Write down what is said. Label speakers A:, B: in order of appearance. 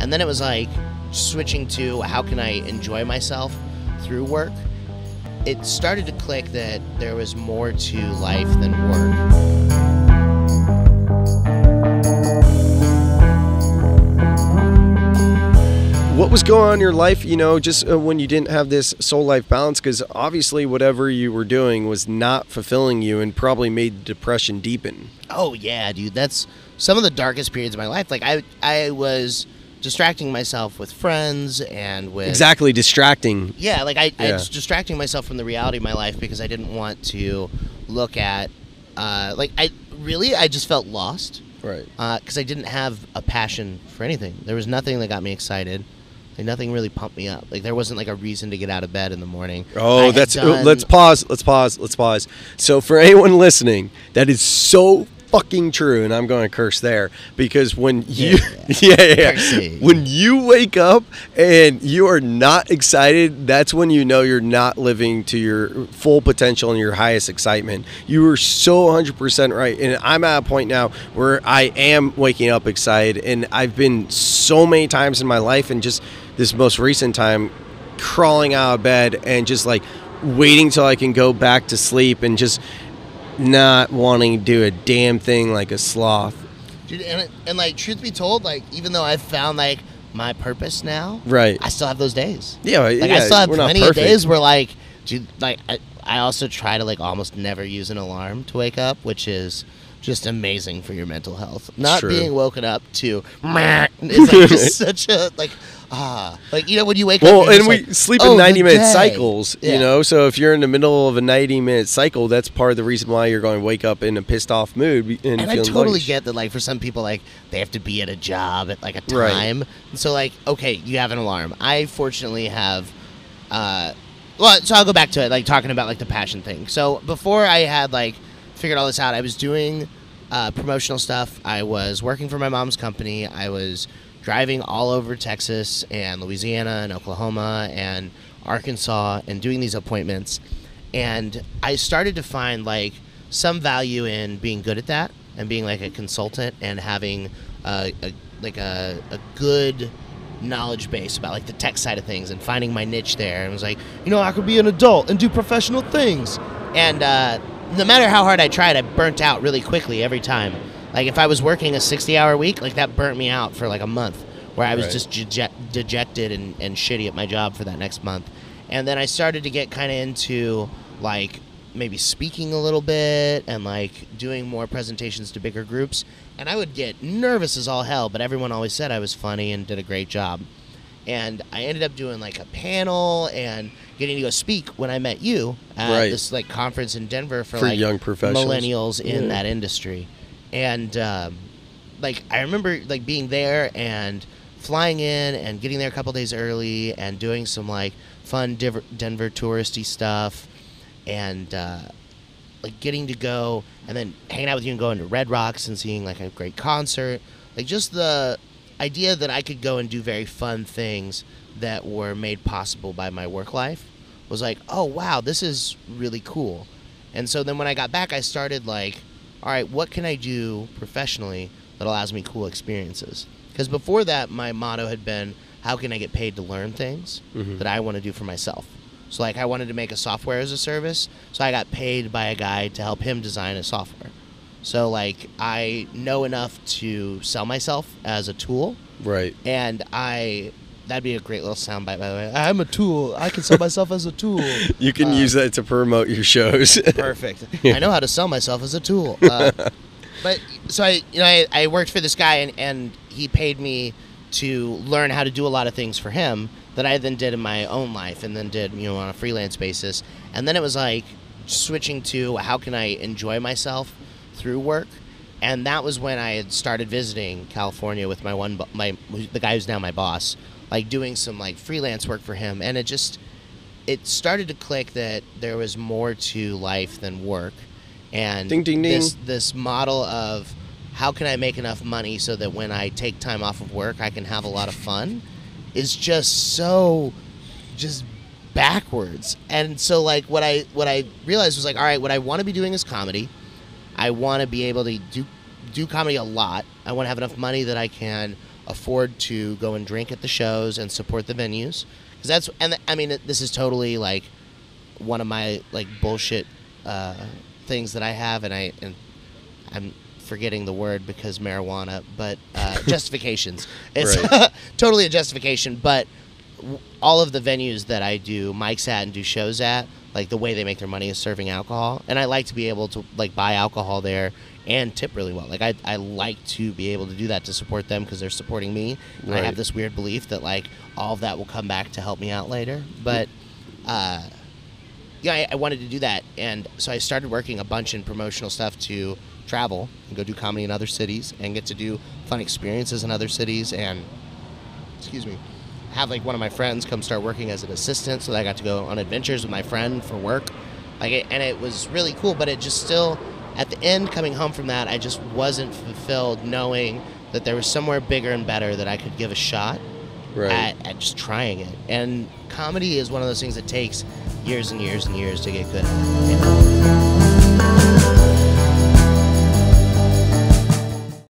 A: And then it was like switching to how can I enjoy myself through work. It started to click that there was more to life than work.
B: What was going on in your life, just when you didn't have this soul life balance? Because obviously whatever you were doing was not fulfilling you and probably made the depression deepen.
A: Oh, yeah, dude. That's some of the darkest periods of my life. Like, I was distracting myself with friends and with...
B: Exactly, distracting.
A: Yeah, like I was distracting myself from the reality of my life because I didn't want to look at... I just felt lost.
B: Right.
A: Because I didn't have a passion for anything. There was nothing that got me excited. Like, nothing really pumped me up. Like, there wasn't like a reason to get out of bed in the morning.
B: Oh, let's pause. So for anyone listening, that is so fucking true, and I'm going to curse there, because when you when you wake up and you are not excited, that's when you know you're not living to your full potential and your highest excitement. You were so 100% right, and I'm at a point now where I am waking up excited, and I've been so many times in my life, and just this most recent time crawling out of bed and just like waiting till I can go back to sleep and just not wanting to do a damn thing, like a sloth.
A: Dude, and like, truth be told, like, even though I've found like my purpose now,
B: right,
A: I still have those days.
B: I
A: still have plenty of days where like, dude, like I also try to like almost never use an alarm to wake up, which is just amazing for your mental health. Not being woken up to is like just such a like when you wake up.
B: Well, and we sleep in 90-minute cycles,
A: yeah.
B: So if you're in the middle of a 90-minute cycle, that's part of the reason why you're going to wake up in a pissed off mood and
A: I totally get that. Like, for some people, like, they have to be at a job at like a time, right. And so like, okay, you have an alarm. I fortunately have. So I'll go back to it, like talking about like the passion thing. So before I had like figured all this out, I was doing promotional stuff. I was working for my mom's company. I was driving all over Texas and Louisiana and Oklahoma and Arkansas and doing these appointments. And I started to find like some value in being good at that and being like a consultant and having a good knowledge base about like the tech side of things and finding my niche there. And I was like, I could be an adult and do professional things. And no matter how hard I tried, I burnt out really quickly every time. Like, if I was working a 60-hour week, like, that burnt me out for like a month, where I was just dejected and shitty at my job for that next month. And then I started to get kind of into like maybe speaking a little bit and like doing more presentations to bigger groups. And I would get nervous as all hell, but everyone always said I was funny and did a great job. And I ended up doing like a panel and getting to go speak when I met you at this like conference in Denver for like
B: young professionals,
A: millennials in that industry. And like, I remember like being there and flying in and getting there a couple days early and doing some like fun Denver touristy stuff, and like getting to go and then hanging out with you and going to Red Rocks and seeing like a great concert. Like, just the idea that I could go and do very fun things that were made possible by my work life was like, oh wow, this is really cool. And so then when I got back, I started like, all right, what can I do professionally that allows me cool experiences? Because before that, my motto had been, how can I get paid to learn things that I want to do for myself? So like, I wanted to make a software as a service, so I got paid by a guy to help him design a software. So like, I know enough to sell myself as a tool. Right. And that'd be a great little soundbite, by the way. I'm a tool. I can sell myself as a tool.
B: You can use that to promote your shows.
A: Perfect. I know how to sell myself as a tool. But so I worked for this guy, and he paid me to learn how to do a lot of things for him that I then did in my own life and then did, on a freelance basis. And then it was like switching to how can I enjoy myself through work. And that was when I had started visiting California with the guy who's now my boss, like doing some like freelance work for him. And it started to click that there was more to life than work. And
B: ding, ding, ding.
A: This model of how can I make enough money so that when I take time off of work, I can have a lot of fun is just so backwards. And so like what I realized was like, all right, what I want to be doing is comedy. I want to be able to do comedy a lot. I want to have enough money that I can afford to go and drink at the shows and support the venues. Because that's, and I mean, this is totally like one of my like bullshit things that I have, and I'm forgetting the word because marijuana, but justifications. It's
B: Right.
A: totally a justification, but all of the venues that I do mics at and do shows at, like the way they make their money is serving alcohol, and I like to be able to like buy alcohol there and tip really well. Like I like to be able to do that to support them because they're supporting me, and
B: Right.
A: I have this weird belief that like all of that will come back to help me out later. But yeah, I wanted to do that, and so I started working a bunch in promotional stuff to travel and go do comedy in other cities and get to do fun experiences in other cities, and excuse me, have like one of my friends come start working as an assistant, so that I got to go on adventures with my friend for work, and it was really cool. But it just still, at the end, coming home from that, I just wasn't fulfilled knowing that there was somewhere bigger and better that I could give a shot
B: Right.
A: at just trying it. And comedy is one of those things that takes years and years and years to get good at.